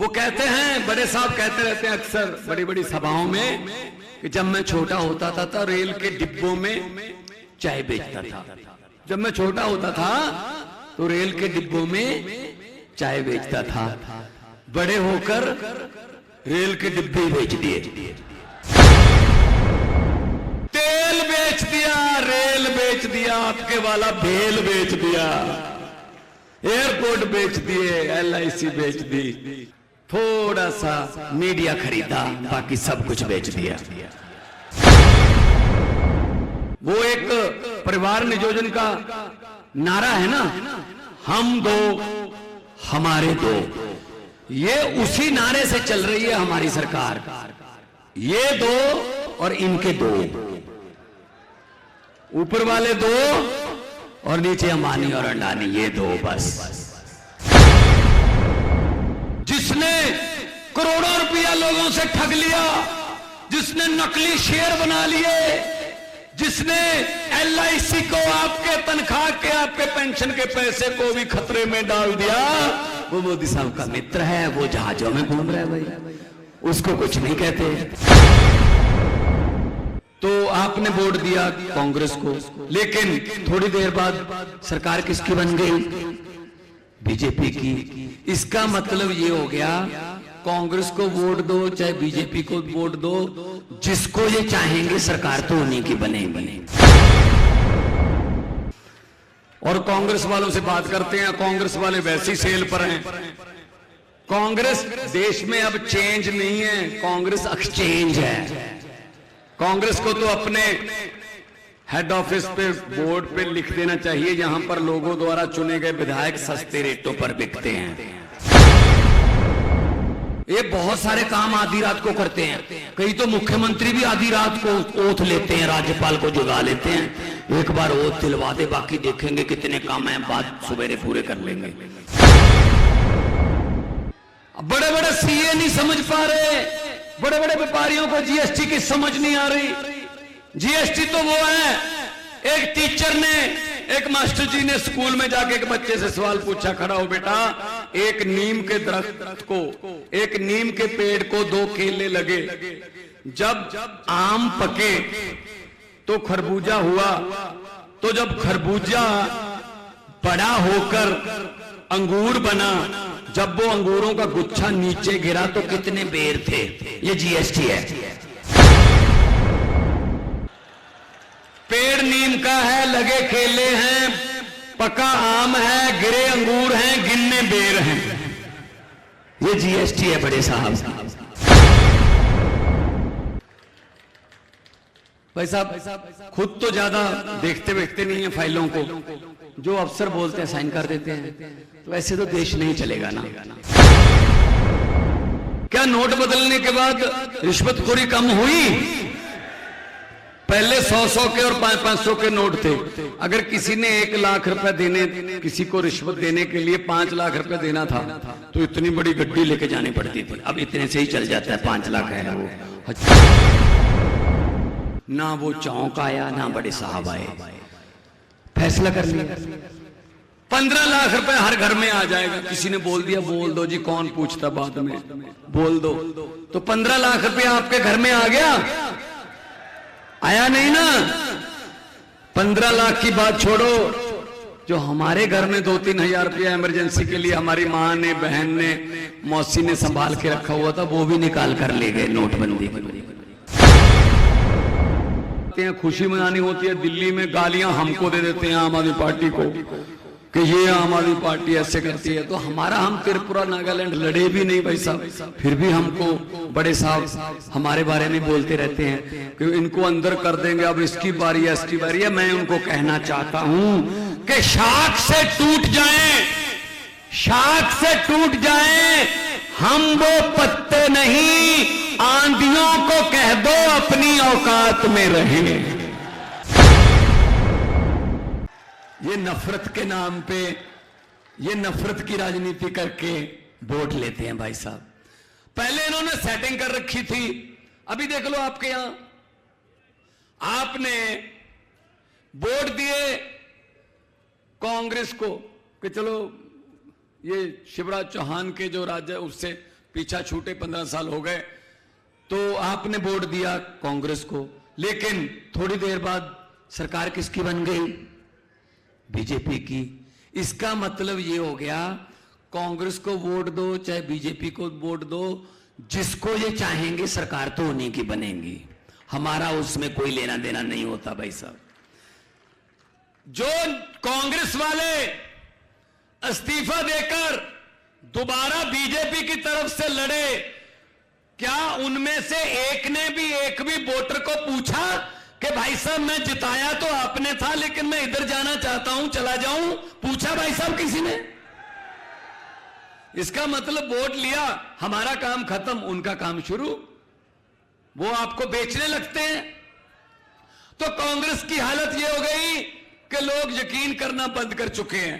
वो कहते हैं, बड़े साहब कहते रहते हैं अक्सर बड़ी बड़ी सभाओं में कि जब मैं छोटा होता था तो रेल के डिब्बों में चाय बेचता था। जब मैं छोटा होता था तो रेल के डिब्बों में चाय बेचता था। बड़े होकर रेल के डिब्बे बेच दिए, तेल बेच दिया, रेल बेच दिया, आपके वाला भेल बेच दिया, एयरपोर्ट बेच दिए, LIC बेच दी, थोड़ा सा मीडिया खरीदा, बाकी सब कुछ बेच दिया। वो एक परिवार नियोजन का नारा है ना, हम दो हमारे दो, ये उसी नारे से चल रही है हमारी सरकार। ये दो और इनके दो, ऊपर वाले दो और नीचे अंबानी और अडानी, ये दो बस। जिसने करोड़ों रुपया लोगों से ठग लिया, जिसने नकली शेयर बना लिए, जिसने LIC को, आपके तनख्वाह के, आपके पेंशन के पैसे को भी खतरे में डाल दिया, वो मोदी साहब का मित्र है। वो जहाजों में घूम रहा है भाई, उसको कुछ नहीं कहते। तो आपने वोट दिया कांग्रेस को, लेकिन थोड़ी देर बाद सरकार किसकी बन गई? बीजेपी की। इसका मतलब ये हो गया, कांग्रेस को वोट दो चाहे बीजेपी को वोट दो, जिसको ये चाहेंगे सरकार तो उन्हीं की बनेगी। और कांग्रेस वालों से बात करते हैं, कांग्रेस वाले वैसे ही सेल पर हैं। कांग्रेस देश में अब चेंज नहीं है, कांग्रेस एक्सचेंज है। कांग्रेस को तो अपने हेड ऑफिस पे बोर्ड पे लिख देना चाहिए, यहां पर लोगों द्वारा चुने गए विधायक सस्ते रेटों पर बिकते हैं। ये बहुत सारे काम आधी रात को करते हैं, कई तो मुख्यमंत्री भी आधी रात को ओथ लेते हैं, राज्यपाल को जगा लेते हैं, एक बार ओथ दिलवा दे, बाकी देखेंगे कितने काम है, बाद सवेरे पूरे कर लेंगे। बड़े बड़े CA नहीं समझ पा रहे, बड़े बड़े व्यापारियों को GST की समझ नहीं आ रही। GST तो वो है, एक टीचर ने, एक मास्टर जी ने स्कूल में जाके एक बच्चे से सवाल पूछा, खड़ा हो बेटा, एक नीम के दरख्त को, एक नीम के पेड़ को 2 केले लगे, जब आम पके तो खरबूजा हुआ, तो जब खरबूजा बड़ा होकर अंगूर बना, जब वो अंगूरों का गुच्छा नीचे गिरा तो कितने बेर थे? ये GST है। पेड़ नीम का है, लगे केले हैं, पका आम है, गिरे अंगूर हैं, गिनने बेर हैं, ये GST है बड़े साहब। भाई साहब खुद तो ज्यादा देखते वेखते नहीं है फाइलों को, जो अफसर बोलते हैं साइन कर देते हैं, तो ऐसे तो देश नहीं चलेगा ना। क्या नोट बदलने के बाद रिश्वतखोरी कम हुई? पहले 100-100 के और 500-500 के नोट थे। अगर किसी ने 1 लाख रुपए देने, किसी को रिश्वत देने के लिए 5 लाख रुपए देना था, तो इतनी बड़ी गड्डी लेके जानी पड़ती थी। अब इतने से ही चल जाता है, 5 लाख है वो। ना वो चौंक आया, ना बड़े साहब आए, फैसला कर लिया 15 लाख रुपए हर घर में आ जाएगा। किसी ने बोल दिया, बोल दो जी, कौन पूछता बाद में, बोल दो, तो 15 लाख रुपए आपके घर में आ गया? आया नहीं ना। 15 लाख की बात छोड़ो, जो हमारे घर में 2-3 हजार रुपया इमरजेंसी के लिए हमारी माँ ने, बहन ने, मौसी ने संभाल के रखा हुआ था, वो भी निकाल कर ले गए नोटबंदी की। खुशी मनानी होती है, दिल्ली में गालियां हमको दे देते हैं आम आदमी पार्टी को कि ये आम आदमी पार्टी ऐसे करती है। तो हमारा, हम त्रिपुरा नागालैंड लड़े भी नहीं भाई साहब, फिर भी हमको बड़े साहब हमारे बारे में बोलते रहते हैं कि इनको अंदर कर देंगे, अब इसकी बारी है, इसकी बारी है। मैं उनको कहना चाहता हूं कि शाख से टूट जाएं, शाख से टूट जाएं, हम वो पत्ते नहीं, आंधियों को कह दो अपनी औकात में रहें। ये नफरत के नाम पे, ये नफरत की राजनीति करके वोट लेते हैं भाई साहब। पहले इन्होंने सेटिंग कर रखी थी, अभी देख लो आपके यहां, आपने वोट दिए कांग्रेस को कि चलो ये शिवराज चौहान के जो राज्य उससे पीछा छूटे 15 साल हो गए, तो आपने वोट दिया कांग्रेस को, लेकिन थोड़ी देर बाद सरकार किसकी बन गई? बीजेपी की। इसका मतलब ये हो गया, कांग्रेस को वोट दो चाहे बीजेपी को वोट दो, जिसको ये चाहेंगे सरकार तो उन्हीं की बनेगी, हमारा उसमें कोई लेना देना नहीं होता भाई साहब। जो कांग्रेस वाले इस्तीफा देकर दोबारा बीजेपी की तरफ से लड़े, क्या उनमें से एक ने भी एक भी वोटर को पूछा कि भाई साहब मैं जिताया तो आपने था, लेकिन मैं इधर जाना चाहता हूं, चला जाऊं? पूछा भाई साहब किसी ने? इसका मतलब वोट लिया, हमारा काम खत्म, उनका काम शुरू। वो आपको बेचने लगते हैं। तो कांग्रेस की हालत यह हो गई कि लोग यकीन करना बंद कर चुके हैं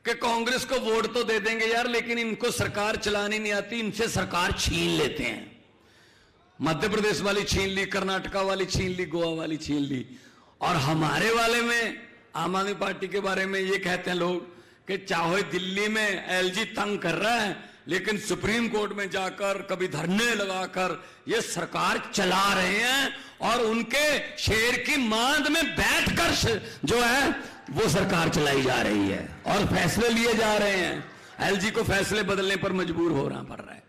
कि कांग्रेस को वोट तो दे देंगे यार, लेकिन इनको सरकार चलानी नहीं आती, इनसे सरकार छीन लेते हैं। मध्य प्रदेश वाली छीन ली, कर्नाटका वाली छीन ली, गोवा वाली छीन ली, और हमारे वाले में आम आदमी पार्टी के बारे में ये कहते हैं लोग कि चाहे दिल्ली में एलजी तंग कर रहा है, लेकिन सुप्रीम कोर्ट में जाकर कभी धरने लगाकर ये सरकार चला रहे हैं, और उनके शेर की मांद में बैठकर जो है वो सरकार चलाई जा रही है और फैसले लिए जा रहे हैं। एलजी को फैसले बदलने पर मजबूर होना पड़ रहा है।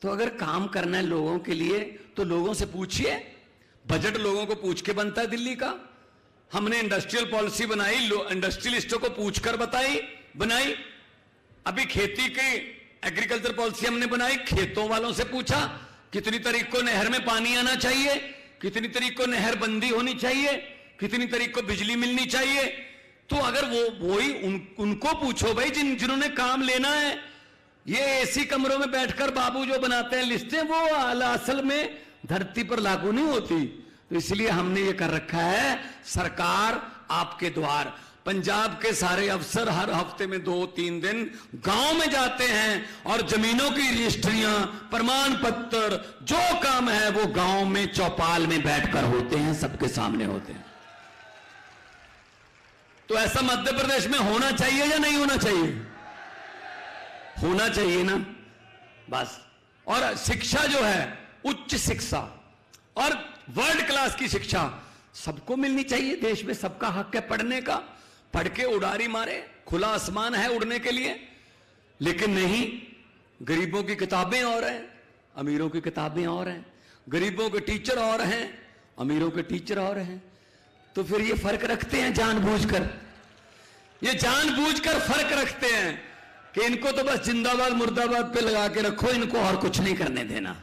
तो अगर काम करना है लोगों के लिए तो लोगों से पूछिए। बजट लोगों को पूछ के बनता है दिल्ली का। हमने इंडस्ट्रियल पॉलिसी बनाई, इंडस्ट्रियलिस्टों को पूछकर बनाई। अभी खेती की एग्रीकल्चर पॉलिसी हमने बनाई, खेतों वालों से पूछा कितनी तारीख को नहर में पानी आना चाहिए, कितनी तारीख को नहर बंदी होनी चाहिए, कितनी तारीख को बिजली मिलनी चाहिए। तो अगर वही उनको पूछो भाई जिन्होंने काम लेना है। ये एसी कमरों में बैठकर बाबू जो बनाते हैं लिस्टें, वो असल में धरती पर लागू नहीं होती। तो इसलिए हमने ये कर रखा है, सरकार आपके द्वार। पंजाब के सारे अफसर हर हफ्ते में 2-3 दिन गांव में जाते हैं और जमीनों की रजिस्ट्रियां, प्रमाण पत्र, जो काम है वो गांव में चौपाल में बैठकर होते हैं, सबके सामने होते हैं। तो ऐसा मध्य प्रदेश में होना चाहिए या नहीं होना चाहिए? होना चाहिए ना, बस। और शिक्षा जो है, उच्च शिक्षा और वर्ल्ड क्लास की शिक्षा सबको मिलनी चाहिए। देश में सबका हक है पढ़ने का। पढ़ के उड़ारी मारे, खुला आसमान है उड़ने के लिए, लेकिन नहीं, गरीबों की किताबें और हैं, अमीरों की किताबें और हैं। गरीबों के टीचर और हैं, अमीरों के टीचर और हैं। तो फिर ये फर्क रखते हैं जानबूझकर, ये जानबूझकर फर्क रखते हैं कि इनको तो बस जिंदाबाद मुर्दाबाद पे लगा के रखो, इनको और कुछ नहीं करने देना।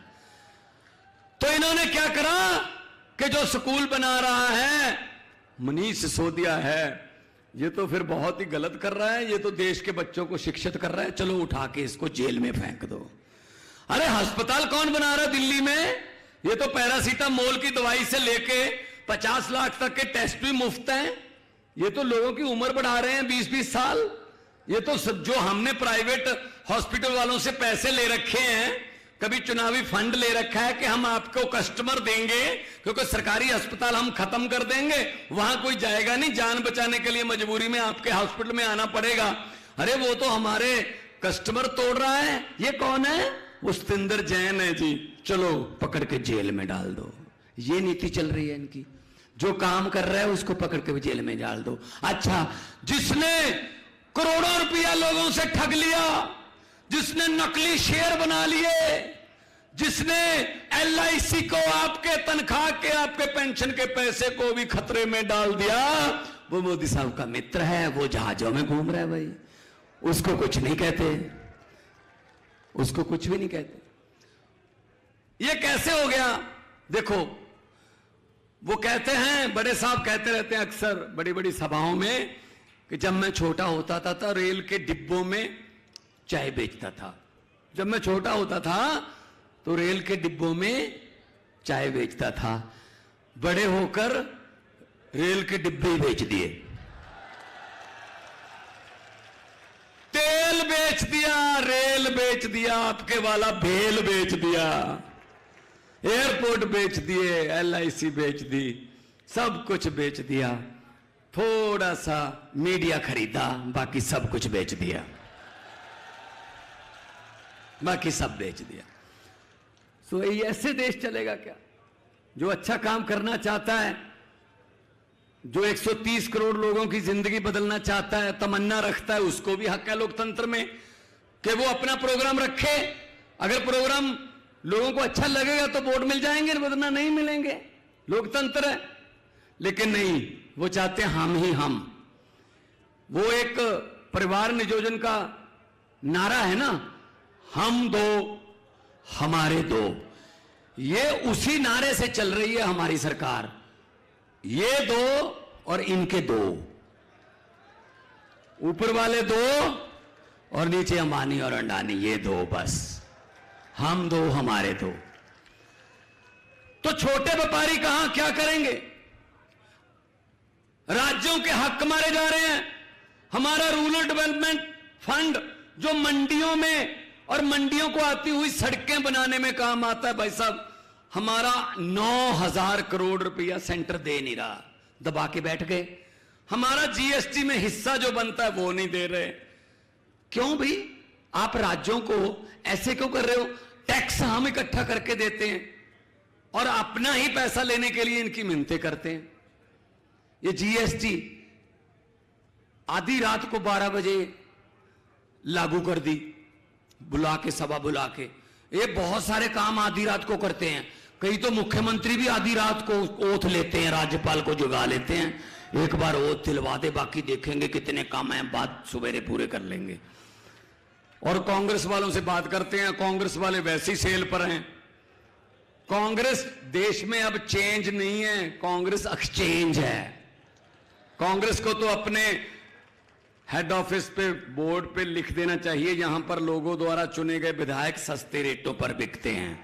तो इन्होंने क्या करा कि जो स्कूल बना रहा है मनीष सिसोदिया है, ये तो फिर बहुत ही गलत कर रहा है। ये तो देश के बच्चों को शिक्षित कर रहा है, चलो उठा के इसको जेल में फेंक दो। अरे अस्पताल कौन बना रहा है दिल्ली में? ये तो पैरासीटामोल की दवाई से लेके 50 लाख तक के टेस्ट भी मुफ्त हैं। ये तो लोगों की उम्र बढ़ा रहे हैं 20-20 साल। ये तो जो हमने प्राइवेट हॉस्पिटल वालों से पैसे ले रखे हैं, कभी चुनावी फंड ले रखा है कि हम आपको कस्टमर देंगे क्योंकि सरकारी अस्पताल हम खत्म कर देंगे, वहां कोई जाएगा नहीं, जान बचाने के लिए मजबूरी में आपके हॉस्पिटल में आना पड़ेगा। अरे वो तो हमारे कस्टमर तोड़ रहा है। ये कौन है? वो सतिंदर जैन है जी, चलो पकड़ के जेल में डाल दो। ये नीति चल रही है इनकी। जो काम कर रहा है उसको पकड़ के जेल में डाल दो। अच्छा, जिसने करोड़ों रुपया लोगों से ठग लिया, जिसने नकली शेयर बना लिए, जिसने एलआईसी को, आपके तनख्वाह के, आपके पेंशन के पैसे को भी खतरे में डाल दिया, वो मोदी साहब का मित्र है। वो जहाजों में घूम रहा है भाई, उसको कुछ नहीं कहते, उसको कुछ भी नहीं कहते। ये कैसे हो गया? देखो, वो कहते हैं, बड़े साहब कहते रहते हैं अक्सर बड़ी बड़ी सभाओं में कि जब मैं छोटा होता था रेल के डिब्बों में चाय बेचता था। जब मैं छोटा होता था तो रेल के डिब्बों में चाय बेचता था। बड़े होकर रेल के डिब्बे ही बेच दिए, तेल बेच दिया, रेल बेच दिया, आपके वाला भेल बेच दिया, एयरपोर्ट बेच दिए, एलआईसी बेच दी, सब कुछ बेच दिया। थोड़ा सा मीडिया खरीदा, बाकी सब कुछ बेच दिया। बाकी सब बेच दिया। तो ये ऐसे देश चलेगा क्या? जो अच्छा काम करना चाहता है, जो 130 करोड़ लोगों की जिंदगी बदलना चाहता है, तमन्ना रखता है, उसको भी हक है लोकतंत्र में कि वो अपना प्रोग्राम रखे। अगर प्रोग्राम लोगों को अच्छा लगेगा तो वोट मिल जाएंगे, वरना नहीं मिलेंगे, लोकतंत्र है। लेकिन नहीं, वो चाहते हैं हम ही हम। वो एक परिवार नियोजन का नारा है ना, हम दो हमारे दो, ये उसी नारे से चल रही है हमारी सरकार। ये दो और इनके दो, ऊपर वाले दो और नीचे अंबानी और अंडानी, ये दो, बस हम दो हमारे दो। तो छोटे व्यापारी कहां क्या करेंगे? राज्यों के हक मारे जा रहे हैं। हमारा रूरल डेवलपमेंट फंड जो मंडियों में और मंडियों को आती हुई सड़कें बनाने में काम आता है, भाई साहब हमारा 9,000 करोड़ रुपया सेंटर दे नहीं रहा, दबा के बैठ गए। हमारा जीएसटी में हिस्सा जो बनता है वो नहीं दे रहे। क्यों भी? आप राज्यों को ऐसे क्यों कर रहे हो? टैक्स हम इकट्ठा करके देते हैं और अपना ही पैसा लेने के लिए इनकी मिन्नतें करते हैं। ये जीएसटी आधी रात को 12 बजे लागू कर दी, बुला के, सभा बुला के। ये बहुत सारे काम आधी रात को करते हैं। कई तो मुख्यमंत्री भी आधी रात को ओथ लेते हैं, राज्यपाल को जुगा लेते हैं, एक बार ओथ दिलवा दे, बाकी देखेंगे कितने काम हैं, बाद सवेरे पूरे कर लेंगे। और कांग्रेस वालों से बात करते हैं, कांग्रेस वाले वैसी सेल पर हैं। कांग्रेस देश में अब चेंज नहीं है, कांग्रेस एक्सचेंज है। कांग्रेस को तो अपने हेड ऑफिस पे, बोर्ड पे लिख देना चाहिए, यहां पर लोगों द्वारा चुने गए विधायक सस्ते रेटों पर बिकते हैं।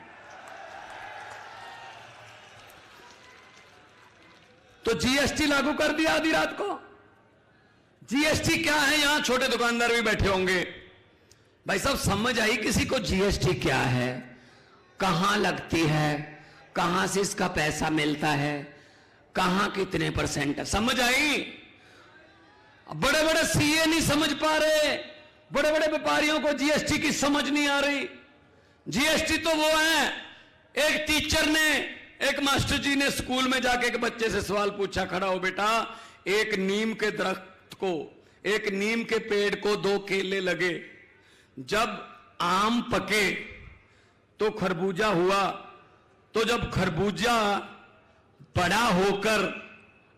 तो जीएसटी लागू कर दिया आधी रात को। जीएसटी क्या है? यहां छोटे दुकानदार भी बैठे होंगे। भाई साहब समझ आई किसी को जीएसटी क्या है, कहां लगती है, कहां से इसका पैसा मिलता है, कहां कितने परसेंट है? समझ आई? बड़े बड़े सीए नहीं समझ पा रहे, बड़े बड़े व्यापारियों को जीएसटी की समझ नहीं आ रही। जीएसटी तो वो है, एक टीचर ने, एक मास्टर जी ने स्कूल में जाके एक बच्चे से सवाल पूछा, खड़ा हो बेटा, एक नीम के दरख्त को, एक नीम के पेड़ को 2 केले लगे, जब आम पके तो खरबूजा हुआ, तो जब खरबूजा बड़ा होकर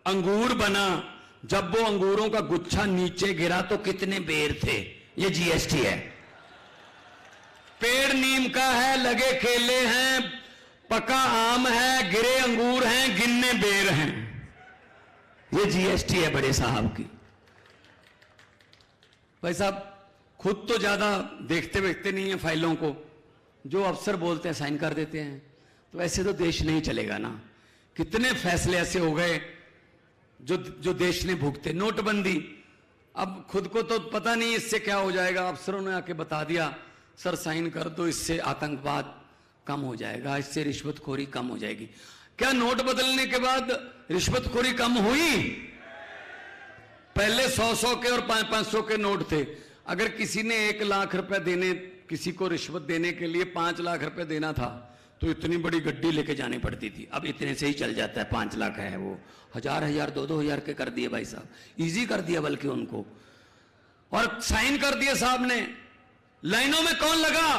अंगूर बना, जब वो अंगूरों का गुच्छा नीचे गिरा तो कितने बेर थे? ये जीएसटी है। पेड़ नीम का है, लगे केले हैं, पका आम है, गिरे अंगूर हैं, गिनने बेर हैं। ये जीएसटी है बड़े साहब की। भाई साहब खुद तो ज्यादा देखते वेखते नहीं है फाइलों को, जो अफसर बोलते हैं साइन कर देते हैं। तो ऐसे तो देश नहीं चलेगा ना। कितने फैसले ऐसे हो गए जो देश ने भुगते। नोटबंदी, अब खुद को तो पता नहीं इससे क्या हो जाएगा, अफसरों ने आके बता दिया, सर साइन कर दो, इससे आतंकवाद कम हो जाएगा, इससे रिश्वतखोरी कम हो जाएगी। क्या नोट बदलने के बाद रिश्वतखोरी कम हुई? पहले 100-100 के और 500-500 के नोट थे। अगर किसी ने 1 लाख रुपए देने, किसी को रिश्वत देने के लिए 5 लाख रुपए देना था तो इतनी बड़ी गड्डी लेके जानी पड़ती थी। अब इतने से ही चल जाता है, 5 लाख है वो 1000-1000 2-2000 के कर दिए भाई साहब, इजी कर दिया बल्कि उनको। और साइन कर दिए साहब ने। लाइनों में कौन लगा?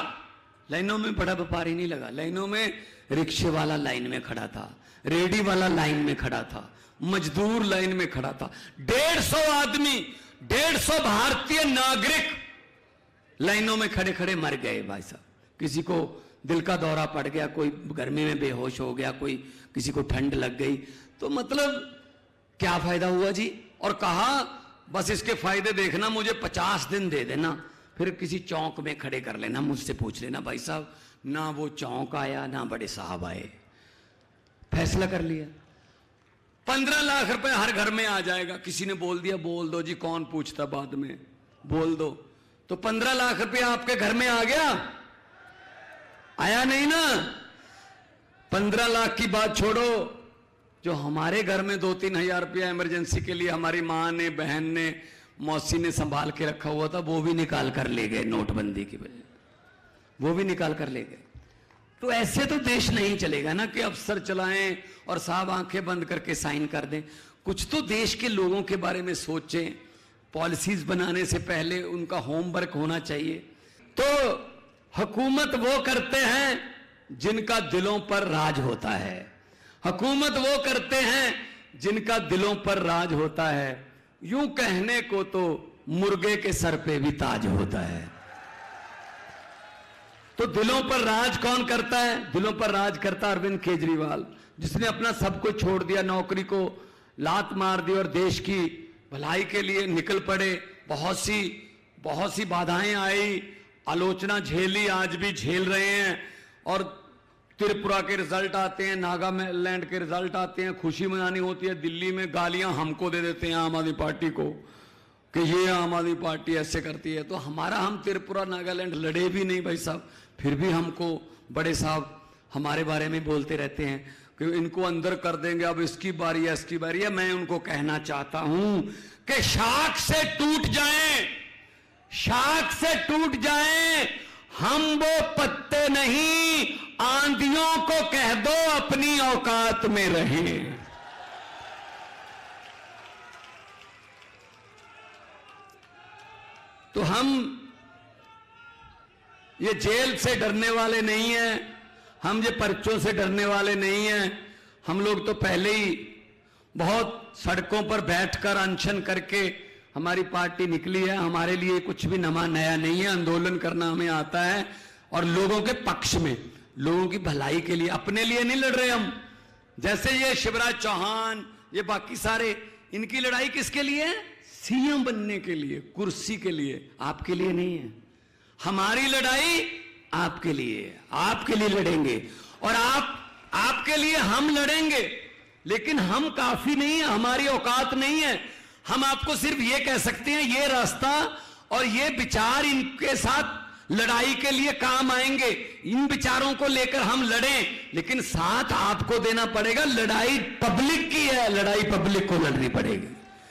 लाइनों में बड़ा व्यापारी नहीं लगा, लाइनों में रिक्शे वाला लाइन में खड़ा था, रेडी वाला लाइन में खड़ा था, मजदूर लाइन में खड़ा था। 150 आदमी, 150 भारतीय नागरिक लाइनों में खड़े खड़े मर गए भाई साहब। किसी को दिल का दौरा पड़ गया, कोई गर्मी में बेहोश हो गया, कोई, किसी को ठंड लग गई। तो मतलब क्या फायदा हुआ जी? और कहा बस इसके फायदे देखना, मुझे 50 दिन दे देना, फिर किसी चौक में खड़े कर लेना, मुझसे पूछ लेना। भाई साहब ना वो चौक आया, ना बड़े साहब आए, फैसला कर लिया 15 लाख रुपए हर घर में आ जाएगा। किसी ने बोल दिया बोल दो जी, कौन पूछता बाद में, बोल दो। तो 15 लाख रुपया आपके घर में आ गया? आया नहीं ना। 15 लाख की बात छोड़ो, जो हमारे घर में 2-3 हजार रुपया इमरजेंसी के लिए हमारी माँ ने, बहन ने, मौसी ने संभाल के रखा हुआ था, वो भी निकाल कर ले गए नोटबंदी की वजह। वो भी निकाल कर ले गए। तो ऐसे तो देश नहीं चलेगा ना कि अफसर चलाएं और साहब आंखें बंद करके साइन कर दें। कुछ तो देश के लोगों के बारे में सोचें, पॉलिसीज बनाने से पहले उनका होमवर्क होना चाहिए। तो हुकूमत वो करते हैं जिनका दिलों पर राज होता है, हुकूमत वो करते हैं जिनका दिलों पर राज होता है। यूं कहने को तो मुर्गे के सर पे भी ताज होता है। तो दिलों पर राज कौन करता है? दिलों पर राज करता अरविंद केजरीवाल, जिसने अपना सब कुछ छोड़ दिया, नौकरी को लात मार दी और देश की भलाई के लिए निकल पड़े। बहुत सी बाधाएं आई, आलोचना झेली, आज भी झेल रहे हैं। और त्रिपुरा के रिजल्ट आते हैं, नागालैंड के रिजल्ट आते हैं, खुशी मनानी होती है। दिल्ली में गालियां हमको दे देते हैं आम आदमी पार्टी को कि ये आम आदमी पार्टी ऐसे करती है। तो हम त्रिपुरा नागालैंड लड़े भी नहीं भाई साहब, फिर भी हमको बड़े साहब हमारे बारे में बोलते रहते हैं कि इनको अंदर कर देंगे, अब इसकी बारी है, इसकी बारी है। मैं उनको कहना चाहता हूं कि शाख से टूट जाएं, शाख से टूट जाएं, हम वो पत्ते नहीं, आंधियों को कह दो अपनी औकात में रहें। तो हम ये जेल से डरने वाले नहीं हैं, हम ये पर्चों से डरने वाले नहीं हैं। हम लोग तो पहले ही बहुत सड़कों पर बैठकर अनशन करके हमारी पार्टी निकली है। हमारे लिए कुछ भी नया नहीं है, आंदोलन करना हमें आता है और लोगों के पक्ष में, लोगों की भलाई के लिए, अपने लिए नहीं लड़ रहे हम। जैसे ये शिवराज चौहान, ये बाकी सारे, इनकी लड़ाई किसके लिए है? सीएम बनने के लिए, कुर्सी के लिए, आपके लिए नहीं है। हमारी लड़ाई आपके लिए, आपके लिए लड़ेंगे और आपके लिए हम लड़ेंगे। लेकिन हम काफी नहीं है, हमारी औकात नहीं है। हम आपको सिर्फ ये कह सकते हैं ये रास्ता और ये विचार इनके साथ लड़ाई के लिए काम आएंगे, इन विचारों को लेकर हम लड़ें, लेकिन साथ आपको देना पड़ेगा। लड़ाई पब्लिक की है, लड़ाई पब्लिक को लड़नी पड़ेगी।